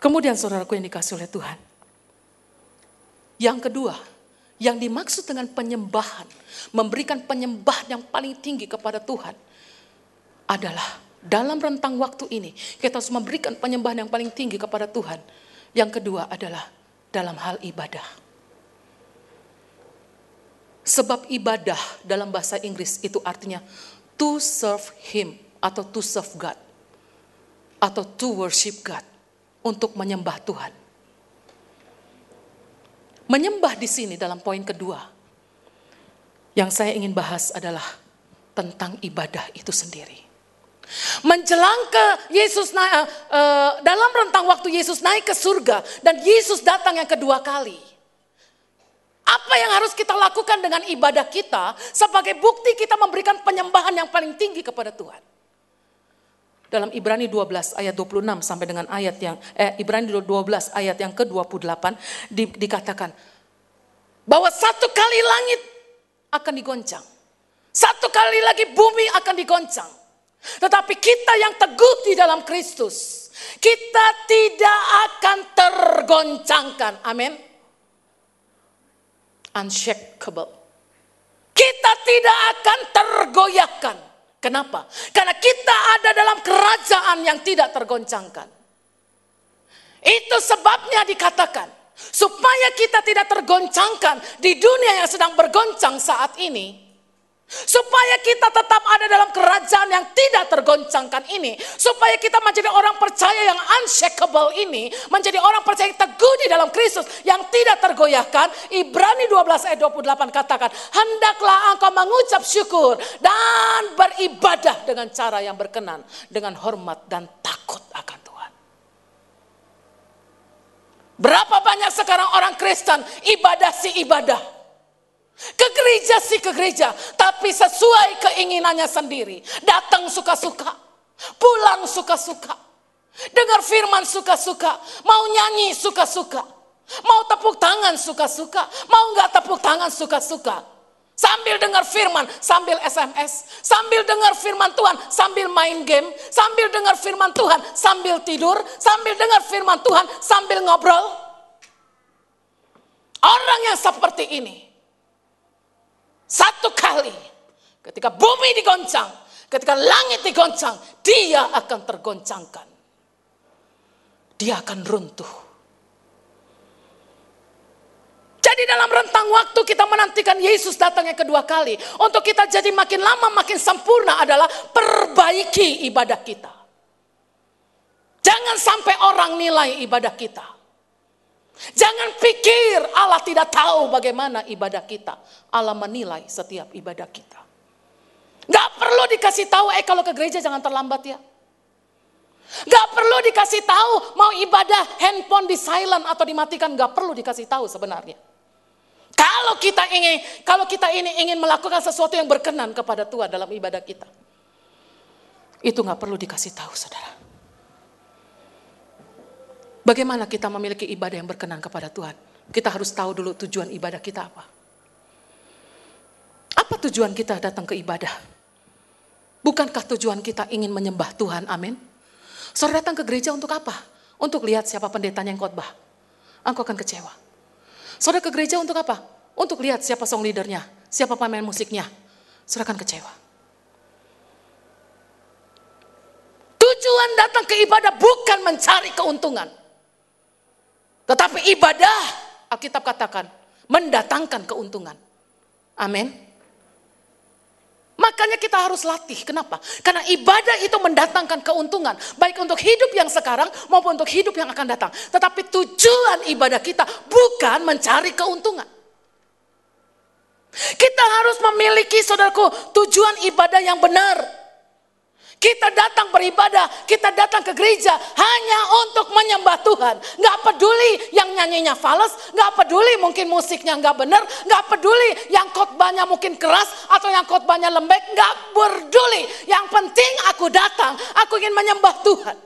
Kemudian saudaraku yang dikasih oleh Tuhan. Yang kedua, yang dimaksud dengan penyembahan, memberikan penyembahan yang paling tinggi kepada Tuhan adalah dalam rentang waktu ini kita harus memberikan penyembahan yang paling tinggi kepada Tuhan. Yang kedua adalah dalam hal ibadah. Sebab ibadah dalam bahasa Inggris itu artinya to serve Him atau to serve God atau to worship God, untuk menyembah Tuhan. Menyembah di sini dalam poin kedua yang saya ingin bahas adalah tentang ibadah itu sendiri. Menjelang ke Yesus dalam rentang waktu Yesus naik ke surga dan Yesus datang yang kedua kali. Apa yang harus kita lakukan dengan ibadah kita sebagai bukti kita memberikan penyembahan yang paling tinggi kepada Tuhan? Dalam Ibrani 12 ayat 26 sampai dengan ayat yang Ibrani 12 ayat yang ke-28 dikatakan bahwa satu kali langit akan digoncang. Satu kali lagi bumi akan digoncang. Tetapi kita yang teguh di dalam Kristus, kita tidak akan tergoncangkan. Amin. Unshakable. Kita tidak akan tergoyahkan. Kenapa? Karena kita ada dalam kerajaan yang tidak tergoncangkan. Itu sebabnya dikatakan, supaya kita tidak tergoncangkan di dunia yang sedang bergoncang saat ini, supaya kita tetap ada dalam kerajaan yang tidak tergoncangkan ini, supaya kita menjadi orang percaya yang unshakable ini, menjadi orang percaya yang teguh di dalam Kristus yang tidak tergoyahkan. Ibrani 12 ayat 28 katakan, hendaklah engkau mengucap syukur dan beribadah dengan cara yang berkenan, dengan hormat dan takut akan Tuhan. Berapa banyak sekarang orang Kristen ibadah si ibadah, ke gereja sih ke gereja, tapi sesuai keinginannya sendiri. Datang suka-suka, pulang suka-suka, dengar firman suka-suka, mau nyanyi suka-suka, mau tepuk tangan suka-suka, mau gak tepuk tangan suka-suka. Sambil dengar firman, sambil SMS, sambil dengar firman Tuhan, sambil main game, sambil dengar firman Tuhan, sambil tidur, sambil dengar firman Tuhan, sambil ngobrol. Orang yang seperti ini, satu kali ketika bumi digoncang, ketika langit digoncang, dia akan tergoncangkan. Dia akan runtuh. Jadi dalam rentang waktu kita menantikan Yesus datang yang kedua kali, untuk kita jadi makin lama makin sempurna adalah perbaiki ibadah kita. Jangan sampai orang nilai ibadah kita. Jangan pikir Allah tidak tahu bagaimana ibadah kita. Allah menilai setiap ibadah kita. Gak perlu dikasih tahu, kalau ke gereja jangan terlambat ya. Gak perlu dikasih tahu, mau ibadah handphone di silent atau dimatikan, gak perlu dikasih tahu sebenarnya. Kalau kita ini ingin melakukan sesuatu yang berkenan kepada Tuhan dalam ibadah kita, itu gak perlu dikasih tahu, saudara. Bagaimana kita memiliki ibadah yang berkenan kepada Tuhan? Kita harus tahu dulu tujuan ibadah kita apa. Apa tujuan kita datang ke ibadah? Bukankah tujuan kita ingin menyembah Tuhan? Amin. Saudara datang ke gereja untuk apa? Untuk lihat siapa pendetanya yang khotbah. Engkau akan kecewa. Saudara ke gereja untuk apa? Untuk lihat siapa song leadernya, siapa pemain musiknya. Saudara akan kecewa. Tujuan datang ke ibadah bukan mencari keuntungan. Tetapi ibadah, Alkitab katakan, mendatangkan keuntungan. Amin. Makanya kita harus latih. Kenapa? Karena ibadah itu mendatangkan keuntungan. Baik untuk hidup yang sekarang maupun untuk hidup yang akan datang. Tetapi tujuan ibadah kita bukan mencari keuntungan. Kita harus memiliki, saudaraku, tujuan ibadah yang benar. Kita datang beribadah, kita datang ke gereja hanya untuk menyembah Tuhan. Gak peduli yang nyanyinya fals, gak peduli mungkin musiknya gak benar, gak peduli yang khotbahnya mungkin keras atau yang khotbahnya lembek, gak peduli. Yang penting aku datang, aku ingin menyembah Tuhan.